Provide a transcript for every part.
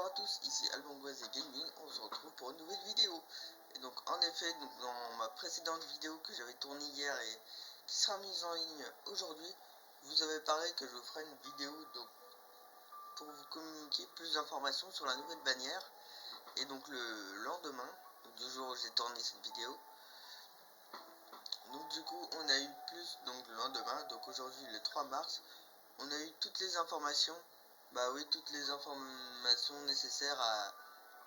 Bonjour à tous, ici Albongoise et Gaming, on se retrouve pour une nouvelle vidéo. Et donc en effet, dans ma précédente vidéo que j'avais tournée hier et qui sera mise en ligne aujourd'hui, vous avez parlé que je vous ferai une vidéo donc, pour vous communiquer plus d'informations sur la nouvelle bannière. Et donc le lendemain, donc, du jour où j'ai tourné cette vidéo, donc du coup on a eu plus, donc le lendemain, donc aujourd'hui le 3 mars, on a eu toutes les informations. Bah oui, toutes les informations nécessaires à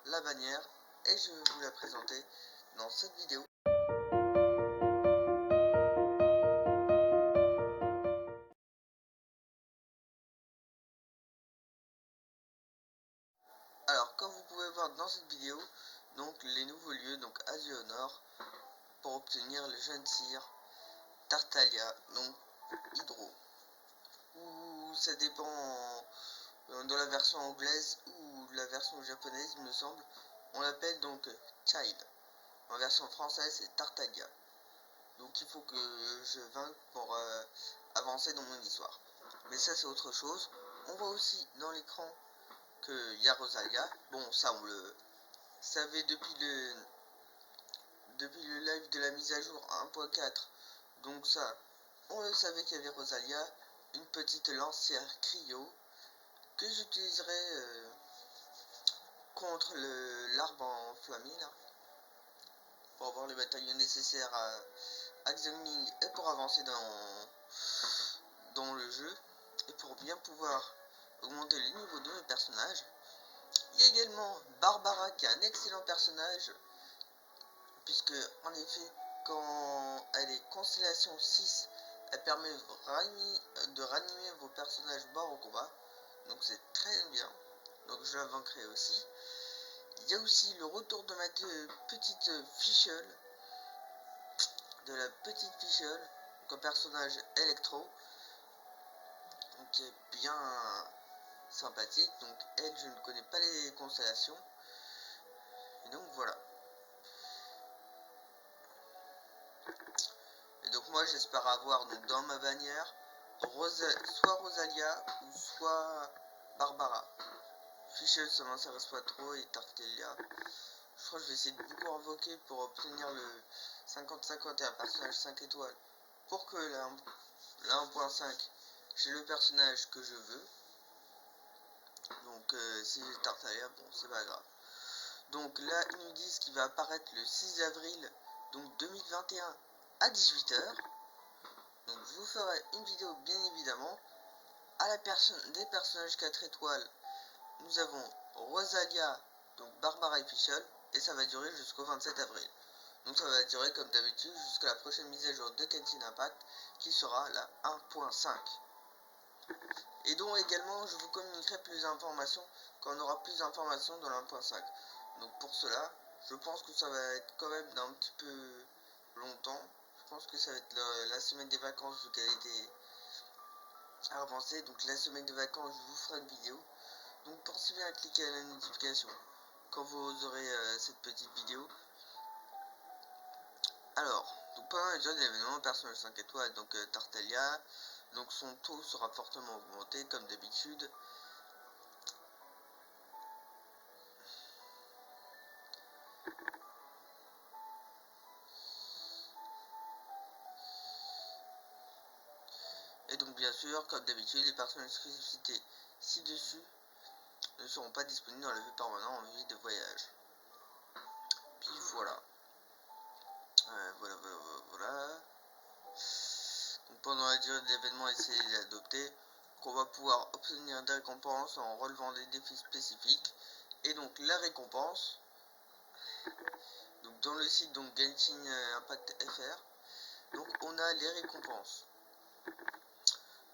la bannière et je vais vous la présenter dans cette vidéo. Alors comme vous pouvez voir dans cette vidéo, donc les nouveaux lieux, donc Asie au Nord, pour obtenir le jeune cire Tartaglia, donc Hydro. Ou ça dépend dans la version anglaise ou la version japonaise, il me semble, on l'appelle donc Child. En version française c'est Tartaglia. Donc il faut que je vainque pour avancer dans mon histoire. Mais ça c'est autre chose. On voit aussi dans l'écran qu'il y a Rosalia. Bon, ça on le savait depuis le live de la mise à jour 1.4. Donc ça, on le savait qu'il y avait Rosalia. Une petite lancière cryo que j'utiliserai contre l'arbre enflammé là, pour avoir les bataillons nécessaires à Xiangling et pour avancer dans le jeu et pour bien pouvoir augmenter le niveau de mes personnages. Il y a également Barbara qui est un excellent personnage puisque en effet quand elle est constellation 6 elle permet de ranimer vos personnages morts au combat, donc c'est très bien, donc je la vaincrai aussi. Il y a aussi le retour de ma petite Fischl, un personnage électro, qui est bien sympathique. Donc elle, je ne connais pas les constellations, et donc voilà. Et donc moi j'espère avoir donc dans ma bannière soit Rosalia ou soit Barbara. Fischl ça m'intéresse pas trop, et Tartaglia je crois que je vais essayer de beaucoup invoquer pour obtenir le 50-50 et un personnage 5 étoiles pour que la 1.5 j'ai le personnage que je veux. Donc si j'ai Tartaglia, bon c'est pas grave. Donc là ils nous disent qu'il va apparaître le 6 avril donc 2021 à 18 h. Donc je vous ferai une vidéo bien évidemment. À la des personnages 4 étoiles, nous avons Rosalia, donc Barbara et Fischl, et ça va durer jusqu'au 27 avril. Donc ça va durer comme d'habitude jusqu'à la prochaine mise à jour de Genshin Impact qui sera la 1.5. Et donc également je vous communiquerai plus d'informations quand on aura plus d'informations dans la 1.5. Donc pour cela, je pense que ça va être quand même d'un petit peu longtemps. Je pense que ça va être la semaine des vacances vu qu'elle a été avancée. Donc la semaine des vacances, je vous ferai une vidéo. Donc pensez bien à cliquer à la notification quand vous aurez cette petite vidéo. Alors, donc pendant les jours d'événements, personnage 5 étoiles, donc Tartaglia, donc son taux sera fortement augmenté comme d'habitude. Et donc bien sûr, comme d'habitude, les personnages cités ci-dessus ne seront pas disponibles dans la vue permanente en vie de voyage. Puis voilà. Voilà. Donc pendant la durée de l'événement, essayez de l'adopter. On va pouvoir obtenir des récompenses en relevant des défis spécifiques. Et donc la récompense, donc dans le site donc Genshin Impact FR, donc on a les récompenses.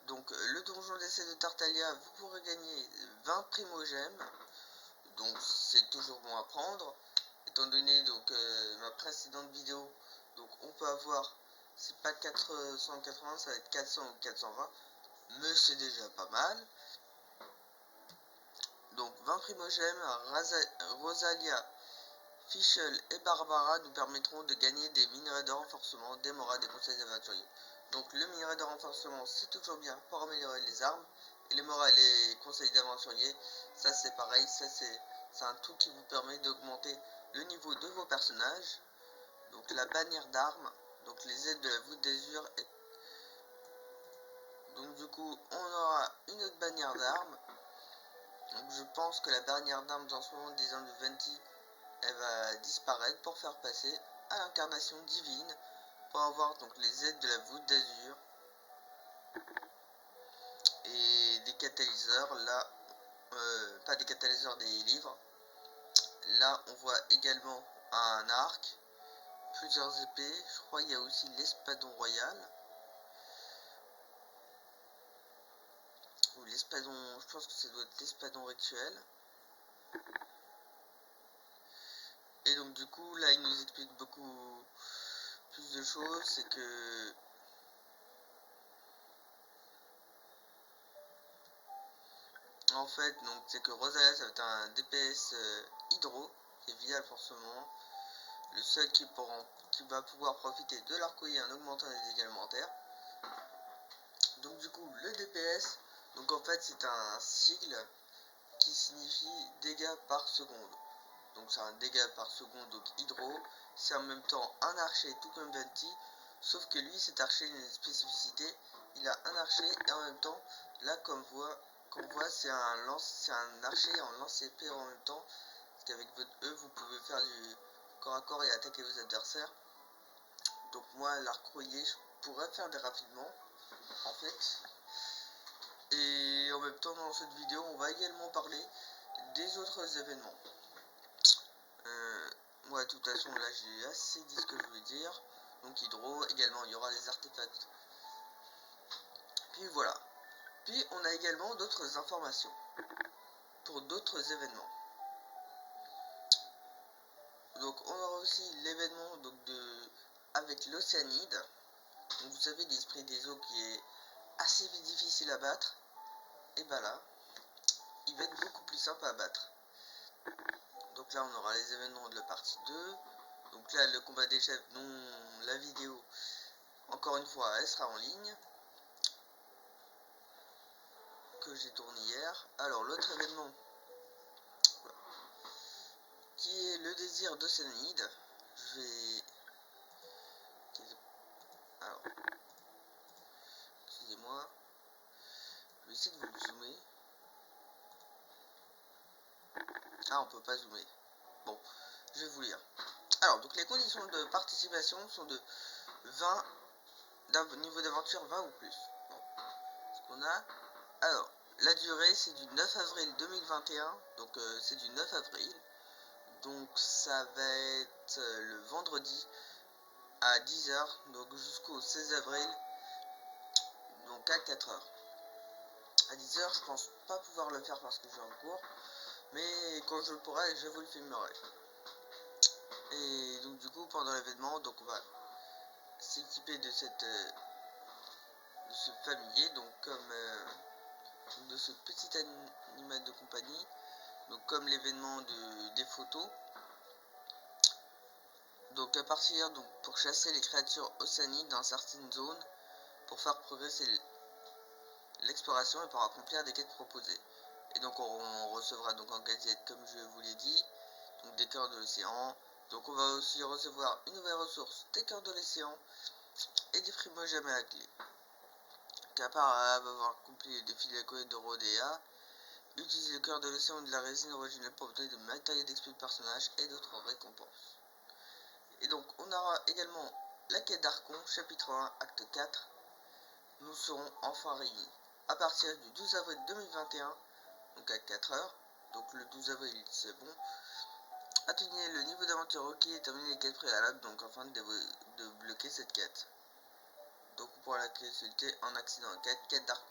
Donc le donjon d'essai de Tartaglia, vous pourrez gagner 20 primogèmes. Donc c'est toujours bon à prendre. Étant donné donc ma précédente vidéo, donc on peut avoir, c'est pas 480, ça va être 400 ou 420, mais c'est déjà pas mal. Donc 20 primogèmes, Rosalia, Fischl et Barbara nous permettront de gagner des minerais de renforcement, des morales, des conseils aventuriers. Donc le minerai de renforcement c'est toujours bien pour améliorer les armes, et les morales et les conseils d'aventurier, ça c'est pareil, ça c'est c'est un truc qui vous permet d'augmenter le niveau de vos personnages. Donc la bannière d'armes, donc les aides de la voûte d'azur. Donc du coup on aura une autre bannière d'armes. Donc je pense que la bannière d'armes en ce moment des armes de Venti, elle va disparaître pour faire passer à l'incarnation divine, pour avoir donc les aides de la voûte d'azur et des catalyseurs là, pas des catalyseurs, des livres. Là on voit également un arc, plusieurs épées, je crois il y a aussi l'espadon royal, ou l'espadon, je pense que ça doit être l'espadon rituel. Et donc du coup là il nous explique beaucoup plus de choses, c'est que en fait donc c'est que Rosalia ça va être un DPS hydro qui est viable pour ce moment, le seul qui va pouvoir profiter de l'arc-en-ciel en augmentant les dégâts élémentaires. Donc du coup le DPS, donc en fait c'est un sigle qui signifie dégâts par seconde. Donc c'est un dégât par seconde, donc hydro. C'est en même temps un archer tout comme Venti, sauf que lui cet archer a une spécificité, il a un archer et en même temps là comme on voit c'est un archer en lance épée en même temps, parce qu'avec votre E vous pouvez faire du corps à corps et attaquer vos adversaires. Donc moi l'arc-rouillé je pourrais faire des rapidement en fait. Et en même temps dans cette vidéo on va également parler des autres événements. Moi de toute façon là j'ai assez dit ce que je voulais dire. Donc hydro, également il y aura les artefacts. Puis voilà. Puis on a également d'autres informations pour d'autres événements. Donc on aura aussi l'événement donc avec l'Océanide. Donc vous savez l'esprit des eaux qui est assez difficile à battre. Et bah là, il va être beaucoup plus simple à battre. Donc là on aura les événements de la partie 2. Donc là le combat des chefs dont la vidéo, encore une fois, elle sera en ligne, que j'ai tourné hier. Alors l'autre événement qui est le désir d'Océanide, je vais... Alors, excusez-moi, je vais essayer de vous zoomer. Ah, on peut pas zoomer. Bon, je vais vous lire. Alors, donc les conditions de participation sont de 20, d'un niveau d'aventure 20 ou plus. Bon, ce qu'on a. Alors, la durée c'est du 9 avril 2021, donc c'est du 9 avril. Donc ça va être le vendredi à 10 h, donc jusqu'au 16 avril, donc à 4 h. À 10 h, je pense pas pouvoir le faire parce que j'ai un cours, mais quand je le pourrai, je vous le filmerai. Et donc du coup pendant l'événement, donc on va s'équiper de ce familier, donc comme de ce petit animal de compagnie, donc comme l'événement des photos. Donc à partir pour chasser les créatures océaniques dans certaines zones, pour faire progresser l'exploration et pour accomplir des quêtes proposées. Et donc on recevra donc en gadget, comme je vous l'ai dit, donc des cœurs de l'océan. Donc on va aussi recevoir une nouvelle ressource, des cœurs de l'océan et des primogèmes à la clé. Qu'à part avoir accompli le défi de la collecte de Rodea, utilisez le cœur de l'océan ou de la résine originale pour obtenir de matériel d'exploit de personnages et d'autres récompenses. Et donc on aura également la quête d'Archon, chapitre 1, acte 4. Nous serons enfin réunis. À partir du 12 avril 2021, donc à 4 h, donc le 12 avril c'est bon, atteignez le niveau d'aventure requis et terminez les quêtes préalables, donc afin de bloquer cette quête. Donc on pourra la consulter en accident 4, quête d'Archon.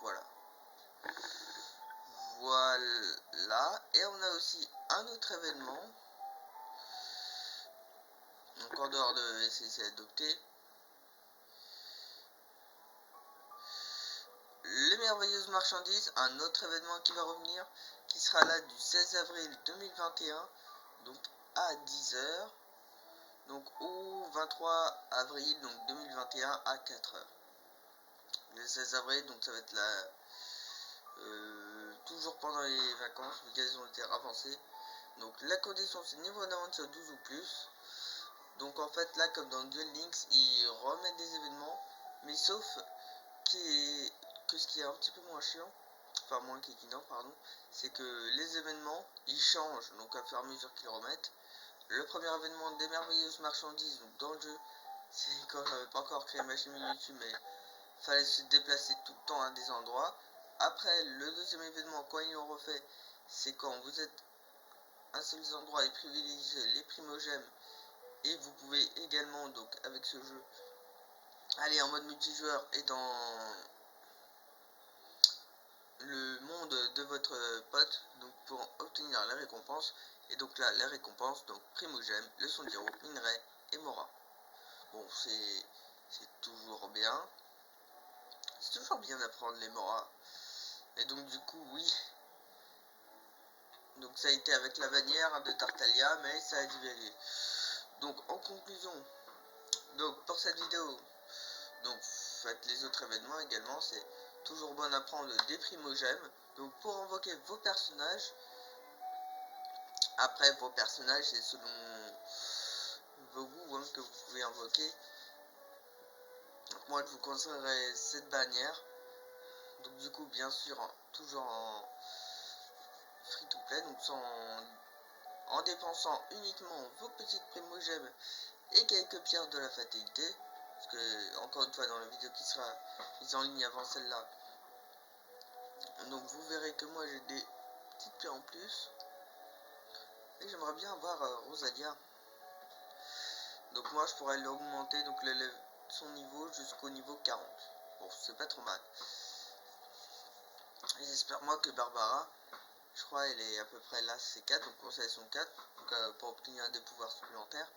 Voilà. Voilà. Et on a aussi un autre événement, donc en dehors de SCC adopté. Les merveilleuses marchandises, un autre événement qui va revenir, qui sera là du 16 avril 2021, donc à 10 h, donc au 23 avril donc 2021 à 4 h. Le 16 avril, donc ça va être la toujours pendant les vacances, vu qu'elles ont été avancées. Donc la condition c'est niveau d'aventure 12 ou plus. Donc en fait là comme dans Duel Links ils remettent des événements, mais sauf que ce qui est un petit peu moins chiant, enfin moins qu'équinant pardon, c'est que les événements ils changent donc à fur et à mesure qu'ils remettent. Le premier événement des merveilleuses marchandises donc dans le jeu, c'est quand j'avais pas encore créé ma chaîne YouTube, mais fallait se déplacer tout le temps à des endroits. Après le deuxième événement quand ils l'ont refait, c'est quand vous êtes un seul endroit et privilégier les primogèmes, et vous pouvez également donc avec ce jeu aller en mode multijoueur et dans le monde de votre pote donc pour obtenir les récompenses. Et donc là les récompenses donc primogème, leçon d'hiro, minerai et mora. Bon c'est toujours bien, c'est toujours bien d'apprendre les moras. Et donc du coup oui, donc ça a été avec la bannière de Tartaglia, mais ça a divagué. Donc en conclusion, donc pour cette vidéo, donc faites les autres événements également, c'est toujours bon à prendre des primogèmes. Donc pour invoquer vos personnages, après vos personnages c'est selon vos goûts hein, que vous pouvez invoquer. Moi je vous conseillerais cette bannière. Donc du coup bien sûr toujours en free to play, donc en dépensant uniquement vos petites primogèmes et quelques pierres de la fatalité. Parce que encore une fois dans la vidéo qui sera mise en ligne avant celle-là, donc vous verrez que moi j'ai des petites pierres en plus. Et j'aimerais bien avoir Rosalia. Donc moi je pourrais l'augmenter, donc son niveau jusqu'au niveau 40. Bon c'est pas trop mal. Et j'espère moi que Barbara, je crois elle est à peu près là, c'est 4, donc constellation 4, donc pour obtenir des pouvoirs supplémentaires.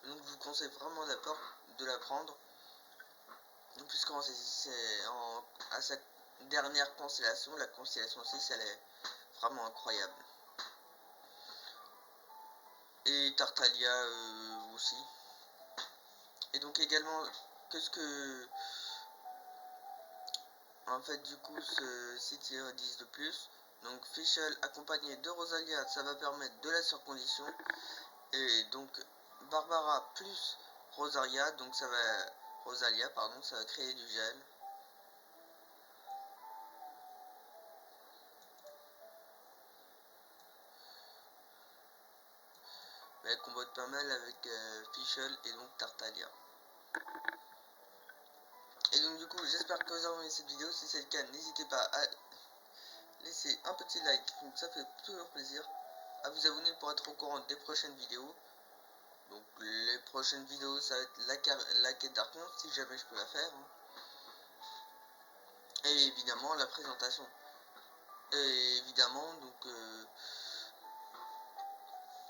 Donc je vous conseille vraiment de la prendre. Puisqu'on c'est à sa dernière constellation, la constellation 6, elle est vraiment incroyable. Et Tartaglia aussi. Et donc également, qu'est-ce que en fait du coup ce site 10 de plus. Donc Fischl accompagné de Rosalia, ça va permettre de la surcondition. Et donc Barbara plus Rosalia, donc Rosalia pardon, ça va créer du gel. Mais elle combote pas mal avec Fischl et donc Tartaglia. Et donc du coup j'espère que vous avez aimé cette vidéo. Si c'est le cas, n'hésitez pas à laisser un petit like, donc ça fait toujours plaisir. À vous abonner pour être au courant des prochaines vidéos. Donc les prochaines vidéos ça va être la quête d'Archon si jamais je peux la faire hein. Et évidemment la présentation. Et évidemment donc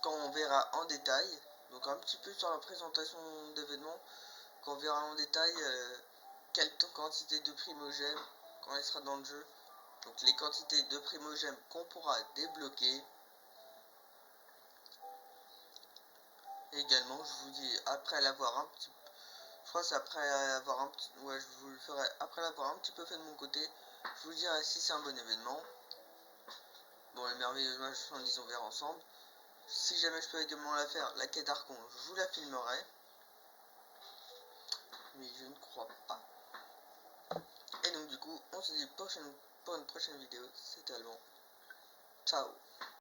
quand on verra en détail, donc un petit peu sur la présentation d'événements, quand on verra en détail quelle quantité de primogèmes quand elle sera dans le jeu, donc les quantités de primogèmes qu'on pourra débloquer. Et également je vous dis après l'avoir un petit, je crois c'est après avoir un petit, ouais je vous le ferai après l'avoir un petit peu fait de mon côté, je vous dirai si c'est un bon événement. Bon les merveilleuses marchandises on verra ensemble. Si jamais je peux également la faire, la quête d'Archon, je vous la filmerai. Mais je ne crois pas. Et donc du coup, on se dit pour une prochaine vidéo. C'était Alban. Ciao.